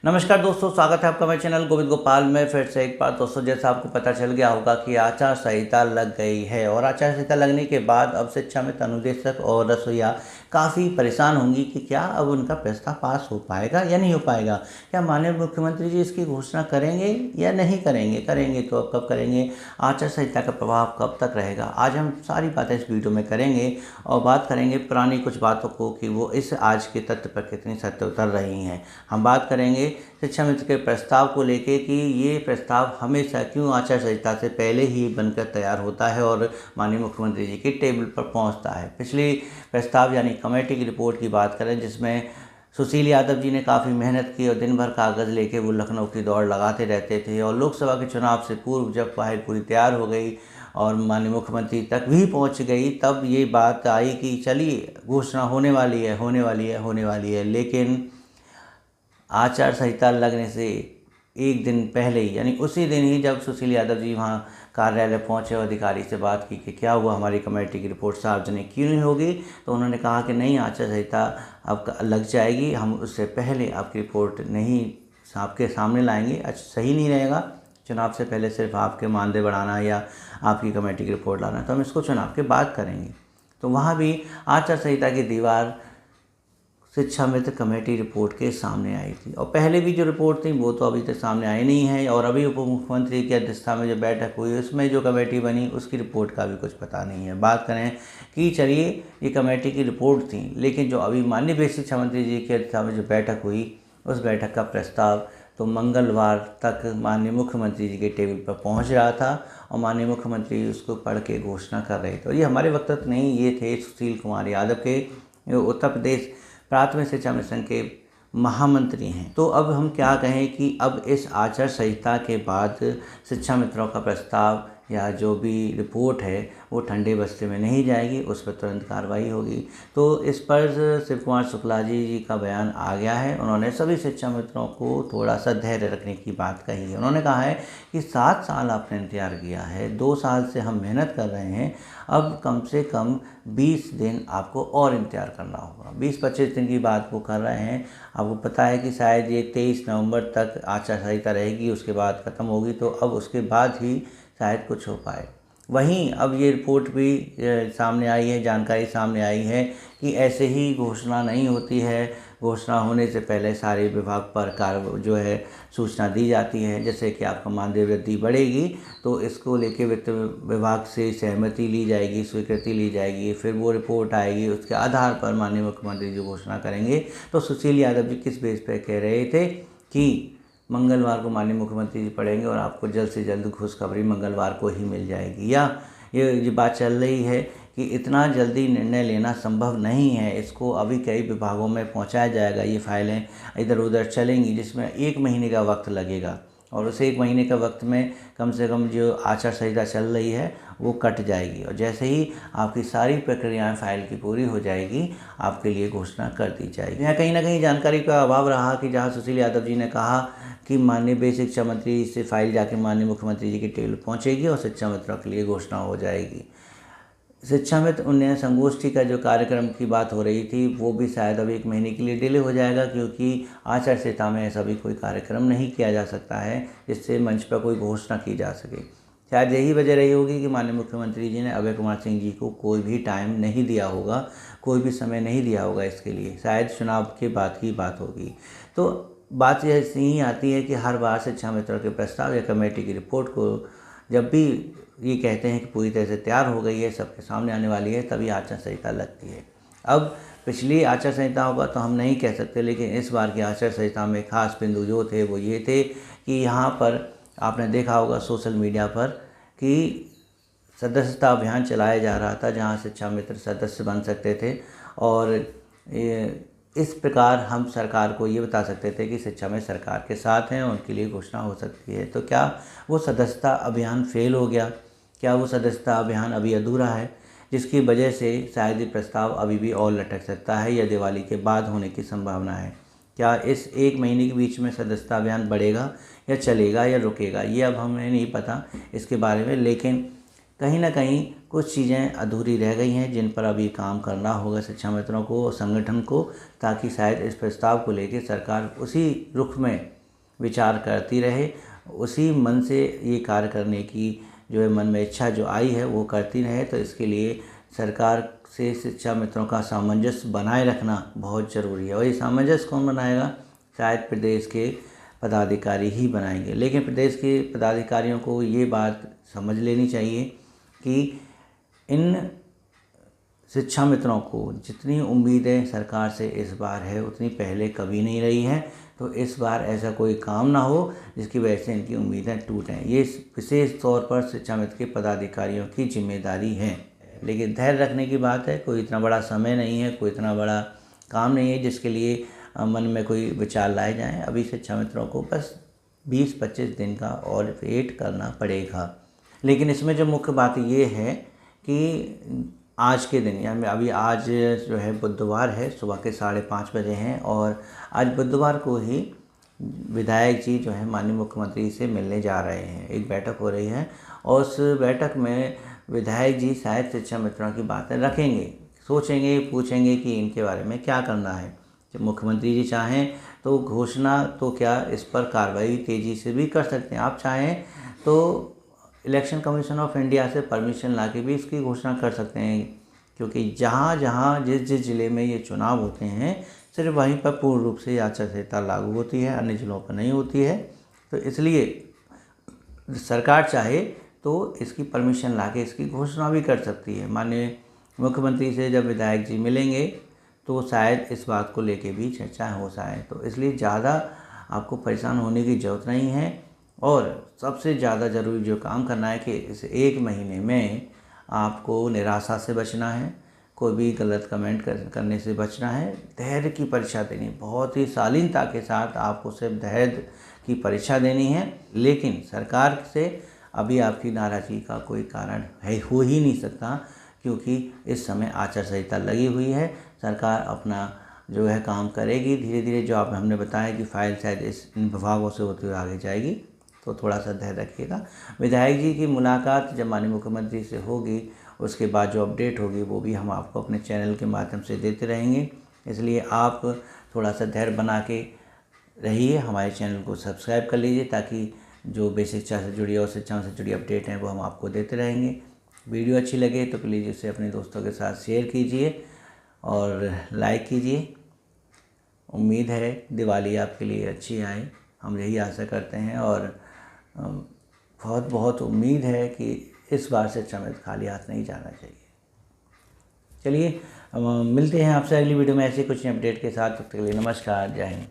नमस्कार दोस्तों, स्वागत है आपका मेरे चैनल गोविंद गोपाल में। फिर से एक बार दोस्तों, जैसा आपको पता चल गया होगा कि आचार संहिता लग गई है और आचार संहिता लगने के बाद अब शिक्षा में अनुदेशक और रसोइया काफ़ी परेशान होंगी कि क्या अब उनका प्रस्ताव पास हो पाएगा या नहीं हो पाएगा। क्या माननीय मुख्यमंत्री जी इसकी घोषणा करेंगे या नहीं करेंगे? करेंगे तो अब कब करेंगे? आचार संहिता का प्रभाव कब तक रहेगा? आज हम सारी बातें इस वीडियो में करेंगे और बात करेंगे पुरानी कुछ बातों को कि वो इस आज के तथ्य पर कितनी सत्य उतर रही हैं। हम बात करेंगे शिक्षा मित्र के प्रस्ताव को लेके कि ये प्रस्ताव हमेशा क्यों आचार संहिता से पहले ही बनकर तैयार होता है और माननीय मुख्यमंत्री जी के टेबल पर पहुंचता है। पिछली प्रस्ताव यानी कमेटी की रिपोर्ट की बात करें, जिसमें सुशील यादव जी ने काफ़ी मेहनत की और दिन भर कागज़ लेके वो लखनऊ की दौड़ लगाते रहते थे और लोकसभा के चुनाव से पूर्व जब फाइल पूरी तैयार हो गई और माननीय मुख्यमंत्री तक भी पहुंच गई, तब ये बात आई कि चलिए घोषणा होने वाली है। लेकिन आचार संहिता लगने से एक दिन पहले ही यानी उसी दिन ही जब सुशील यादव जी वहाँ कार्यालय पहुँचे और अधिकारी से बात की कि क्या हुआ, हमारी कमेटी की रिपोर्ट सार्वजनिक क्यों नहीं होगी, तो उन्होंने कहा कि नहीं, आचार संहिता अब लग जाएगी, हम उससे पहले आपकी रिपोर्ट नहीं आपके सामने लाएंगे। अच्छा, सही नहीं रहेगा चुनाव से पहले सिर्फ आपके मानदेय बढ़ाना या आपकी कमेटी की रिपोर्ट लाना, तो हम इसको चुनाव के बाद करेंगे। तो वहाँ भी आचार संहिता की दीवार शिक्षा मित्र कमेटी रिपोर्ट के सामने आई थी और पहले भी जो रिपोर्ट थी वो तो अभी तक सामने आई नहीं है और अभी उप मुख्यमंत्री की अध्यक्षता में जो बैठक हुई उसमें जो कमेटी बनी उसकी रिपोर्ट का भी कुछ पता नहीं है। बात करें कि चलिए ये कमेटी की रिपोर्ट थी, लेकिन जो अभी माननीय बेसिक शिक्षा मंत्री जी की अध्यक्षता में जो बैठक हुई उस बैठक का प्रस्ताव तो मंगलवार तक माननीय मुख्यमंत्री जी के टेबल पर पहुंच रहा था और माननीय मुख्यमंत्री उसको पढ़ के घोषणा कर रहे थे। और ये हमारे वक्त नहीं, ये थे सुशील कुमार यादव के, उत्तर प्रदेश प्राथमिक शिक्षा मिशन के महामंत्री हैं। तो अब हम क्या कहें कि अब इस आचार संहिता के बाद शिक्षा मित्रों का प्रस्ताव या जो भी रिपोर्ट है वो ठंडे बस्ते में नहीं जाएगी, उस पर तुरंत कार्रवाई होगी। तो इस पर शिव कुमार शुक्ला जी का बयान आ गया है। उन्होंने सभी शिक्षा मित्रों को थोड़ा सा धैर्य रखने की बात कही है। उन्होंने कहा है कि 7 साल आपने इंतजार किया है, 2 साल से हम मेहनत कर रहे हैं, अब कम से कम 20 दिन आपको और इंतजार करना होगा। 20-25 दिन की बात वो कर रहे हैं। आपको पता है कि शायद ये 23 नवंबर तक आचार संहिता रहेगी, उसके बाद ख़त्म होगी, तो अब उसके बाद ही शायद कुछ हो पाए। वहीं अब ये रिपोर्ट भी सामने आई है, जानकारी सामने आई है कि ऐसे ही घोषणा नहीं होती है। घोषणा होने से पहले सारे विभाग पर जो है सूचना दी जाती है। जैसे कि आपका मानदेय वृद्धि बढ़ेगी तो इसको लेके वित्त विभाग से सहमति ली जाएगी, स्वीकृति ली जाएगी, फिर वो रिपोर्ट आएगी, उसके आधार पर माननीय मुख्यमंत्री जी घोषणा करेंगे। तो सुशील यादव जी किस बेस पर कह रहे थे कि मंगलवार को माननीय मुख्यमंत्री जी पढ़ेंगे और आपको जल्द से जल्द खुशखबरी मंगलवार को ही मिल जाएगी। या ये बात चल रही है कि इतना जल्दी निर्णय लेना संभव नहीं है, इसको अभी कई विभागों में पहुंचाया जाएगा, ये फाइलें इधर उधर चलेंगी, जिसमें 1 महीने का वक्त लगेगा और उस 1 महीने का वक्त में कम से कम जो आचार संहिता चल रही है वो कट जाएगी और जैसे ही आपकी सारी प्रक्रियाएं फाइल की पूरी हो जाएगी आपके लिए घोषणा कर दी जाएगी। यहाँ कहीं ना कहीं जानकारी का अभाव रहा कि जहाँ सुशील यादव जी ने कहा कि माननीय बेसिक शिक्षा मंत्री से फाइल जाके माननीय मुख्यमंत्री जी के टेबल पहुँचेगी और शिक्षा मित्रों के लिए घोषणा हो जाएगी। शिक्षा मित्र उन्नयन संगोष्ठी का जो कार्यक्रम की बात हो रही थी वो भी शायद अब 1 महीने के लिए डिले हो जाएगा, क्योंकि आचार संहिता में ऐसा भी कोई कार्यक्रम नहीं किया जा सकता है जिससे मंच पर कोई घोषणा की जा सके। शायद यही वजह रही होगी कि माननीय मुख्यमंत्री जी ने अभय कुमार सिंह जी को कोई भी टाइम नहीं दिया होगा, कोई भी समय नहीं दिया होगा इसके लिए, शायद चुनाव के बाद की बात होगी। तो बात ऐसी ही आती है कि हर बार शिक्षा मित्रों के प्रस्ताव या कमेटी की रिपोर्ट को जब भी ये कहते हैं कि पूरी तरह से तैयार हो गई है, सबके सामने आने वाली है, तभी आचार संहिता लगती है। अब पिछली आचार संहिता होगा तो हम नहीं कह सकते, लेकिन इस बार की आचार संहिता में खास बिंदु जो थे वो ये थे कि यहाँ पर आपने देखा होगा सोशल मीडिया पर कि सदस्यता अभियान चलाया जा रहा था, जहाँ शिक्षा मित्र सदस्य बन सकते थे और इस प्रकार हम सरकार को ये बता सकते थे कि शिक्षा में सरकार के साथ हैं, उनके लिए घोषणा हो सकती है। तो क्या वो सदस्यता अभियान फेल हो गया? क्या वो सदस्यता अभियान अभी अधूरा है, जिसकी वजह से शायद ये प्रस्ताव अभी भी और लटक सकता है या दिवाली के बाद होने की संभावना है? क्या इस 1 महीने के बीच में सदस्यता अभियान बढ़ेगा या चलेगा या रुकेगा, ये अब हमें नहीं पता इसके बारे में। लेकिन कहीं ना कहीं कुछ चीज़ें अधूरी रह गई हैं जिन पर अभी काम करना होगा शिक्षा मित्रों को और संगठन को, ताकि शायद इस प्रस्ताव को लेकर सरकार उसी रुख में विचार करती रहे, उसी मन से ये कार्य करने की जो है मन में इच्छा जो आई है वो करती रहे। तो इसके लिए सरकार से शिक्षा मित्रों का सामंजस्य बनाए रखना बहुत ज़रूरी है। और ये सामंजस्य कौन बनाएगा? शायद प्रदेश के पदाधिकारी ही बनाएंगे। लेकिन प्रदेश के पदाधिकारियों को ये बात समझ लेनी चाहिए कि इन शिक्षा मित्रों को जितनी उम्मीदें सरकार से इस बार है उतनी पहले कभी नहीं रही हैं। तो इस बार ऐसा कोई काम ना हो जिसकी वजह से इनकी उम्मीदें टूटें। ये विशेष तौर पर शिक्षा मित्र के पदाधिकारियों की जिम्मेदारी है। लेकिन धैर्य रखने की बात है, कोई इतना बड़ा समय नहीं है, कोई इतना बड़ा काम नहीं है जिसके लिए मन में कोई विचार लाए जाएँ। अभी शिक्षा मित्रों को बस 20-25 दिन का और वेट करना पड़ेगा। लेकिन इसमें जो मुख्य बात ये है कि आज के दिन यानी अभी आज जो है बुधवार है, सुबह के 5:30 बजे हैं और आज बुधवार को ही विधायक जी जो है माननीय मुख्यमंत्री से मिलने जा रहे हैं। एक बैठक हो रही है और उस बैठक में विधायक जी शायद शिक्षा मित्रों की बातें रखेंगे, सोचेंगे, पूछेंगे कि इनके बारे में क्या करना है। जब मुख्यमंत्री जी चाहें तो घोषणा तो क्या इस पर कार्रवाई तेज़ी से भी कर सकते हैं। आप चाहें तो इलेक्शन कमीशन ऑफ इंडिया से परमिशन लाके भी इसकी घोषणा कर सकते हैं, क्योंकि जहाँ जहाँ जिस ज़िले में ये चुनाव होते हैं सिर्फ वहीं पर पूर्ण रूप से आचार संहिता लागू होती है, अन्य ज़िलों पर नहीं होती है। तो इसलिए सरकार चाहे तो इसकी परमिशन लाके इसकी घोषणा भी कर सकती है। माननीय मुख्यमंत्री से जब विधायक जी मिलेंगे तो शायद इस बात को लेके भी चर्चा हो जाए। तो इसलिए ज़्यादा आपको परेशान होने की ज़रूरत नहीं है और सबसे ज़्यादा ज़रूरी जो काम करना है कि इस 1 महीने में आपको निराशा से बचना है, कोई भी गलत कमेंट करने से बचना है, धैर्य की परीक्षा देनी, बहुत ही शालीनता के साथ आपको सिर्फ धैर्य की परीक्षा देनी है। लेकिन सरकार से अभी आपकी नाराज़गी का कोई कारण हो ही नहीं सकता, क्योंकि इस समय आचार संहिता लगी हुई है। सरकार अपना जो है काम करेगी धीरे धीरे। जो हमने बताया कि फाइल शायद इन विभागों से होते हुए आगे जाएगी, तो थोड़ा सा धैर्य रखिएगा। विधायक जी की मुलाकात जब माननीय मुख्यमंत्री से होगी उसके बाद जो अपडेट होगी वो भी हम आपको अपने चैनल के माध्यम से देते रहेंगे। इसलिए आप थोड़ा सा धैर्य बना के रहिए, हमारे चैनल को सब्सक्राइब कर लीजिए ताकि जो बेसिक शिक्षा से जुड़ी और शिक्षाओं से जुड़ी अपडेट हैं वो हम आपको देते रहेंगे। वीडियो अच्छी लगे तो प्लीज़ इसे अपने दोस्तों के साथ शेयर कीजिए और लाइक कीजिए। उम्मीद है दिवाली आपके लिए अच्छी आए, हम यही आशा करते हैं और बहुत बहुत उम्मीद है कि इस बार से चमक खाली हाथ नहीं जाना चाहिए। चलिए मिलते हैं आपसे अगली वीडियो में ऐसे कुछ अपडेट के साथ। तब तक के लिए नमस्कार, जय हिंद।